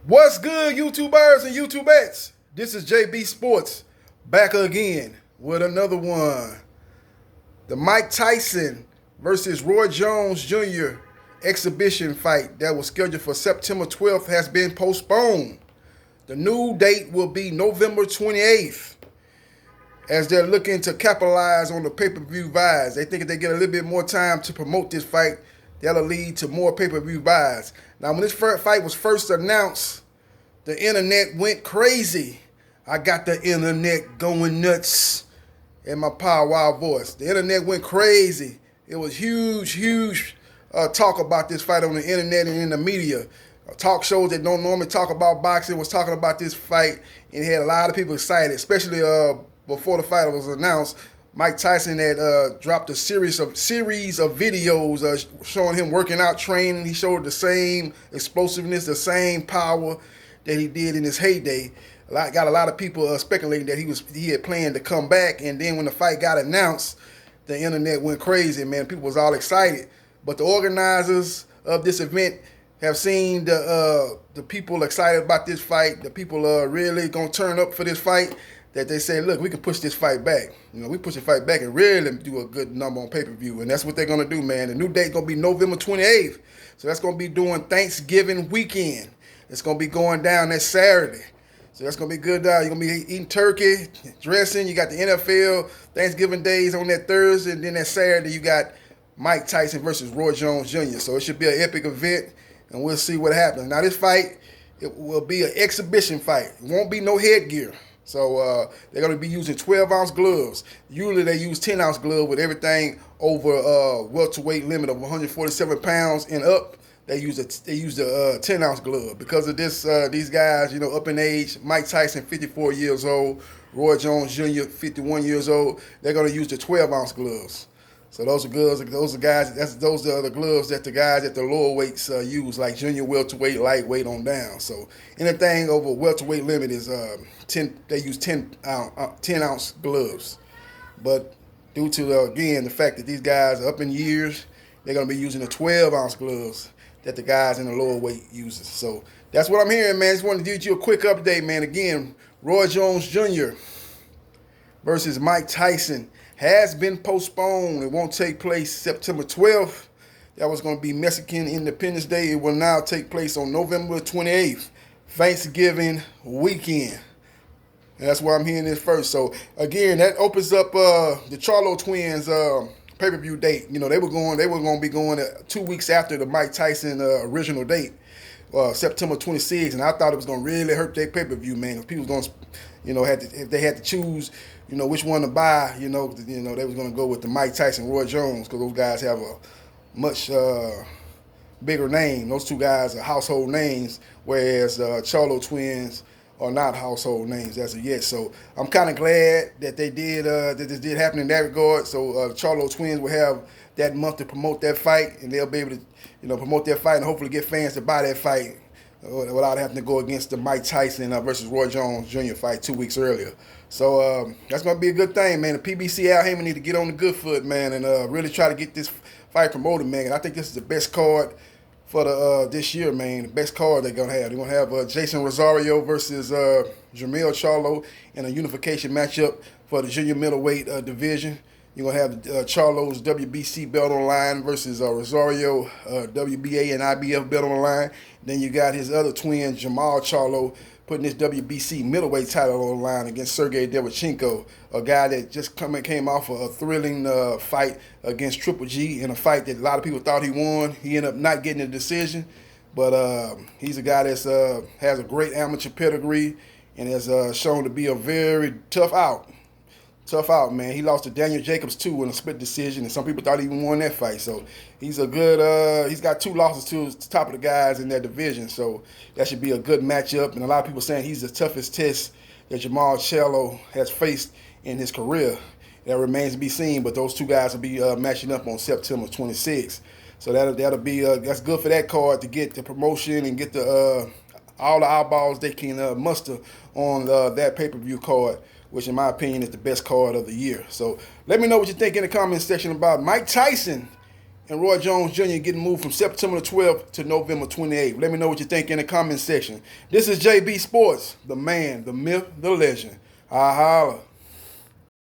What's good, YouTubers and YouTubettes? This is JBsports back again with another one. The Mike Tyson versus Roy Jones Jr. exhibition fight that was scheduled for September 12th has been postponed. The new date will be November 28th as they're looking to capitalize on the pay-per-view buys. They think if they get a little bit more time to promote this fight, that'll lead to more pay-per-view buys. Now, when this fight was first announced, the internet went crazy. I got the internet going nuts in my Power Wild voice. The internet went crazy. It was huge talk about this fight on the internet and in the media. Talk shows that don't normally talk about boxing was talking about this fight, and it had a lot of people excited, especially before the fight was announced. Mike Tyson had dropped a series of videos showing him working out, training. He showed the same explosiveness, the same power that he did in his heyday. Got a lot of people speculating that he had planned to come back, and then when the fight got announced, the internet went crazy, man. People was all excited. But the organizers of this event have seen the people excited about this fight. The people are really gonna turn up for this fight. That they say, look, we can push this fight back. We push the fight back and really do a good number on pay-per-view. And that's what they're going to do, man. The new date going to be November 28th. So that's going to be during Thanksgiving weekend. It's going to be going down that Saturday. So that's going to be good. You're going to be eating turkey, dressing. You got the NFL Thanksgiving days on that Thursday. And then that Saturday, you got Mike Tyson versus Roy Jones Jr. So it should be an epic event, and we'll see what happens. Now, this fight, it will be an exhibition fight. It won't be no headgear. So they're going to be using 12-ounce gloves. Usually they use 10-ounce gloves with everything over welterweight limit of 147 pounds and up. They use a 10-ounce glove because of this. These guys, up in age. Mike Tyson, 54 years old. Roy Jones Jr., 51 years old. They're going to use the 12-ounce gloves. So those are gloves. Those are the gloves that the guys at the lower weights use, like junior welterweight, lightweight on down. So anything over welterweight limit is 10. They use 10-ounce gloves. But due to again the fact that these guys are up in years, they're going to be using the 12-ounce gloves that the guys in the lower weight uses. So that's what I'm hearing, man. Just wanted to give you a quick update, man. Again, Roy Jones Jr. versus Mike Tyson has been postponed. It won't take place September 12th. That was going to be Mexican Independence Day. It will now take place on November 28th, Thanksgiving weekend. And that's why I'm hearing this first. So, again, that opens up the Charlo twins pay-per-view date. They were going to be going 2 weeks after the Mike Tyson original date, September 26th. And I thought it was going to really hurt their pay-per-view, man. If people was going to, if they had to choose, which one to buy, they was going to go with the Mike Tyson, Roy Jones, because those guys have a much bigger name. Those two guys are household names, whereas Charlo twins are not household names as of yet. So I'm kind of glad that they did that this did happen in that regard. So Charlo twins will have that month to promote that fight, and they'll be able to promote that fight and hopefully get fans to buy that fight without having to go against the Mike Tyson versus Roy Jones Jr. fight 2 weeks earlier. So that's going to be a good thing, man. The PBC Al Haymon need to get on the good foot, man, and really try to get this fight promoted, man. And I think this is the best card for this year, man. The best card they're going to have. They're going to have Jason Rosario versus Jermell Charlo in a unification matchup for the junior middleweight division. You're going to have Charlo's WBC belt on the line versus Rosario WBA and IBF belt on the line. Then you got his other twin, Jamal Charlo, putting his WBC middleweight title on the line against Sergey Derevchenko, a guy that just came off a thrilling fight against Triple G in a fight that a lot of people thought he won. He ended up not getting a decision, but he's a guy that has a great amateur pedigree and has shown to be a very tough out. Tough out, man. He lost to Daniel Jacobs, too, in a split decision, and some people thought he even won that fight. So he's a good, he's got 2 losses to the top of the guys in that division. So that should be a good matchup. And a lot of people saying he's the toughest test that Jamal Charlo has faced in his career. That remains to be seen, but those 2 guys will be matching up on September 26th. So that'll be that's good for that card to get the promotion and get the all the eyeballs they can muster on that pay-per-view card, which in my opinion is the best card of the year. So let me know what you think in the comment section about Mike Tyson and Roy Jones Jr. getting moved from September the 12th to November 28th. Let me know what you think in the comment section. This is JB Sports, the man, the myth, the legend. I holla.